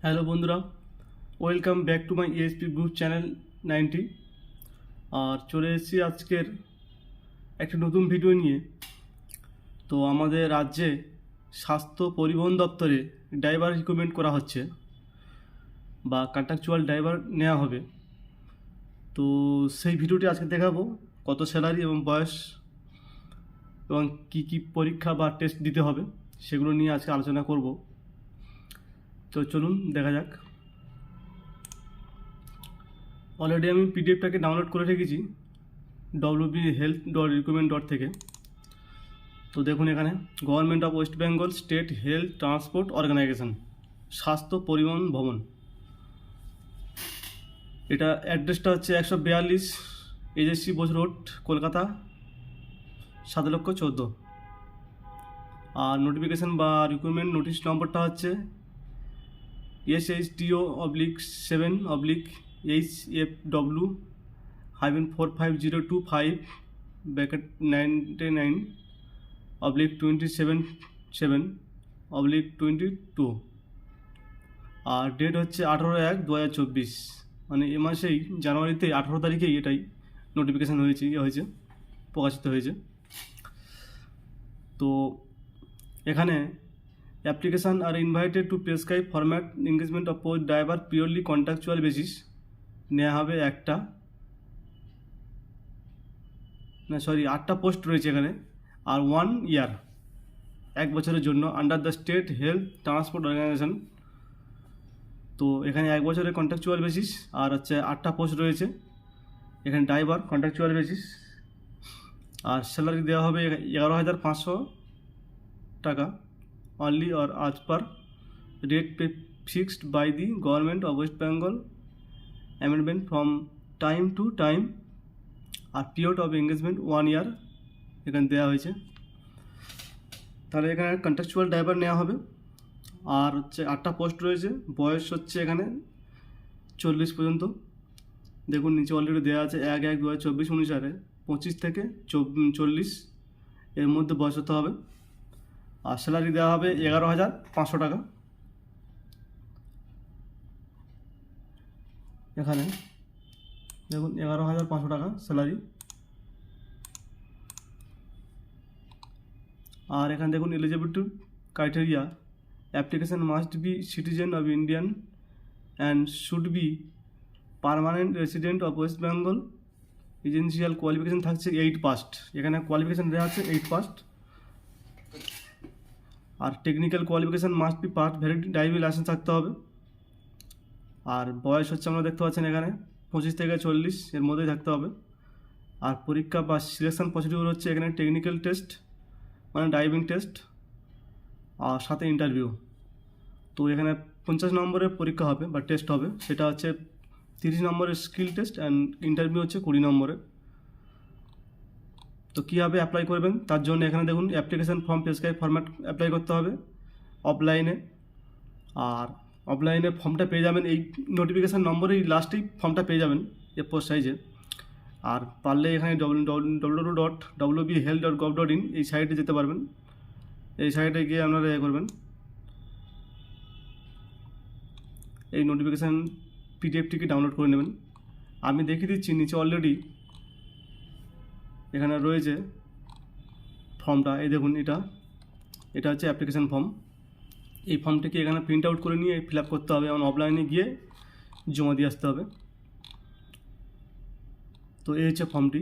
Hello বন্ধুরা, welcome back to my ESP group channel 90। আর চলে এসেছি আজকের একটা নতুন ভিডিও নিয়ে। তো আমাদের রাজ্যে স্বাস্থ্য পরিবহন দপ্তরে ড্রাইভার রিক্রুটমেন্ট করা হচ্ছে বা কন্ট্রাকচুয়াল ড্রাইভার নেওয়া হবে। তো সেই ভিডিওটি আজকে দেখাবো, কত স্যালারি এবং বয়স এবং কী কী পরীক্ষা বা টেস্ট দিতে হবে সেগুলো নিয়ে আজকে আলোচনা করব। তো চলুন দেখা যাক। অলরেডি আমি পিডিএফটাকে ডাউনলোড করে রেখেছি wbhealth.recruitment থেকে। তো দেখুন এখানে government of West Bengal state health transport organization, স্বাস্থ্য পরিবহন ভবন। এটা অ্যাড্রেসটা হচ্ছে 142 এজেসি বোস রোড, কলকাতা 7,14,000। আর নোটিফিকেশান বা রিক্রুটমেন্ট নোটিশ নম্বরটা হচ্ছে SHTO/7/8-509/277/22। আর ডেট হচ্ছে 18/1/2024, মানে এ মাসেই জানুয়ারিতে 18 তারিখেই এটাই নোটিফিকেশান হয়েছে প্রকাশিত হয়েছে। তো এখানে application are invited to prescribe format engagement of post driver purely contractual basis নেওয়া হবে 8টা পোস্ট রয়েছে এখানে। আর 1 ইয়ার, 1 বছরের জন্য under the state health transport organization. তো এখানে 1 বছরের কন্ট্রাকচুয়াল বেসিস আর হচ্ছে 8টা পোস্ট রয়েছে এখানে ড্রাইভার কন্ট্রাকচুয়াল বেসিস। আর স্যালারি দেওয়া হবে 11,500 টাকা only or as per rate fixed by the government of West Bengal amendment from time to time। আর পিরিয়ড অফ এঙ্গেজমেন্ট 1 ইয়ার এখানে দেওয়া হয়েছে। তাহলে এখানে কন্ট্রাকচুয়াল ড্রাইভার নেওয়া হবে। আর হচ্ছে 8টা পোস্ট রয়েছে, বয়স হচ্ছে এখানে 40 পর্যন্ত। দেখুন নিচে অলরেডি দেওয়া আছে 1/1/2024 অনুসারে 25 থেকে 40 এর মধ্যে বয়স হতে হবে। আর স্যালারি দেওয়া হবে 11,500 টাকা। এখানে দেখুন 11,500 টাকা স্যালারি। আর এখানে দেখুন eligibility criteria, application must be citizen of Indian and should be permanent resident of West Bengal. Essential qualification থাকছে 8 পাস। এখানে কোয়ালিফিকেশান দেওয়া আছে 8 পাস। আর technical qualification must be pass, valid driving licence থাকতে হবে। আর বয়স হচ্ছে আমরা দেখতে পাচ্ছেন এখানে 25 থেকে 40 এর মধ্যেই থাকতে হবে। আর পরীক্ষা বা সিলেকশন প্রসিডিউর হচ্ছে এখানে টেকনিক্যাল টেস্ট মানে ড্রাইভিং টেস্ট আর সাথে ইন্টারভিউ। তো এখানে 50 নম্বরের পরীক্ষা হবে বা টেস্ট হবে, সেটা হচ্ছে 30 নম্বরের স্কিল টেস্ট অ্যান্ড ইন্টারভিউ হচ্ছে 20 নম্বরের। তো কীভাবে অ্যাপ্লাই করবেন তার জন্য এখানে দেখুন application form prescribe format apply করতে হবে অফলাইনে। আর অফলাইনে ফর্মটা পেয়ে যাবেন এই নোটিফিকেশান নম্বরেই লাস্টেই ফর্মটা পেয়ে যাবেন A4 সাইজে। আর পারলে এখানে www.wbhealth.gov.in এই সাইটে যেতে পারবেন। এই সাইটে গিয়ে আপনারা করবেন, এই নোটিফিকেশান পিডিএফটিকে ডাউনলোড করে নেবেন। আমি দেখিয়ে দিচ্ছি নিচে অলরেডি এখানে রয়েছে ফর্মটা। এই দেখুন এটা হচ্ছে অ্যাপ্লিকেশান ফর্ম। এই ফর্মটিকে এখানে প্রিন্ট আউট করে নিয়ে ফিল আপ করতে হবে এবং অফলাইনে গিয়ে জমা দিয়ে আসতে হবে। তো এই হচ্ছে ফর্মটি।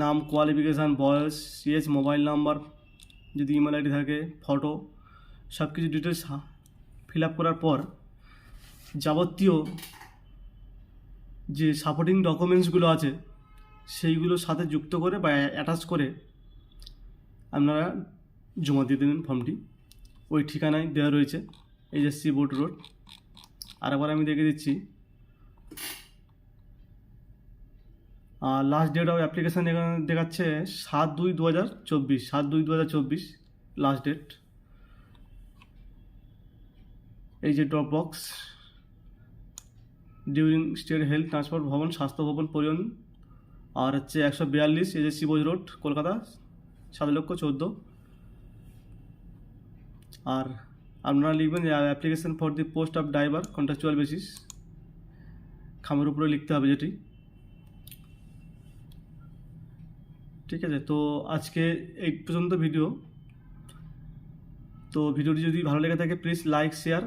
নাম, কোয়ালিফিকেশান, বয়স, এজ, মোবাইল নাম্বার, যদি ইমেল আইডি থাকে, ফটো, সব কিছু ডিটেলস ফিল আপ করার পর যাবতীয় যে সাপোর্টিং ডকুমেন্টসগুলো আছে সেইগুলোর সাথে যুক্ত করে বা অ্যাটাচ করে আপনারা জমা দিয়ে দেবেন ফর্মটি। ওই ঠিকানায় দেওয়া রয়েছে এজেসি বোট রোড। আর একবার আমি দেখে দিচ্ছি। আর লাস্ট ডেট অফ অ্যাপ্লিকেশান এখানে দেখাচ্ছে 7/2/2024, 7/2/2024 লাস্ট ডেট। এই যে drop box during state health transport ভবন, স্বাস্থ্য ভবন পরিবহন। আর হচ্ছে 142 এজেসি বোস রোড, কলকাতা 7,14,000। আর আপনারা লিখবেন যে application for the post of driver contractual basis, খামের উপরে লিখতে হবে যেটি। ঠিক আছে, তো আজকে এই পর্যন্ত ভিডিও। তো ভিডিওটি যদি ভালো লেগে থাকে প্লিজ লাইক শেয়ার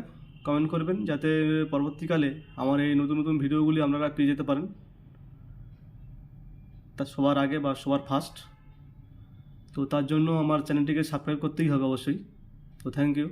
কমেন্ট করবেন, যাতে পরবর্তীকালে আমার এই নতুন নতুন ভিডিওগুলি আপনারা পেয়ে যেতে পারেন তা সবার আগে বা সবার ফার্স্ট। তো তার জন্য আমার চ্যানেলটিকে সাবস্ক্রাইব করতেই হবে অবশ্যই। তো থ্যাংক ইউ।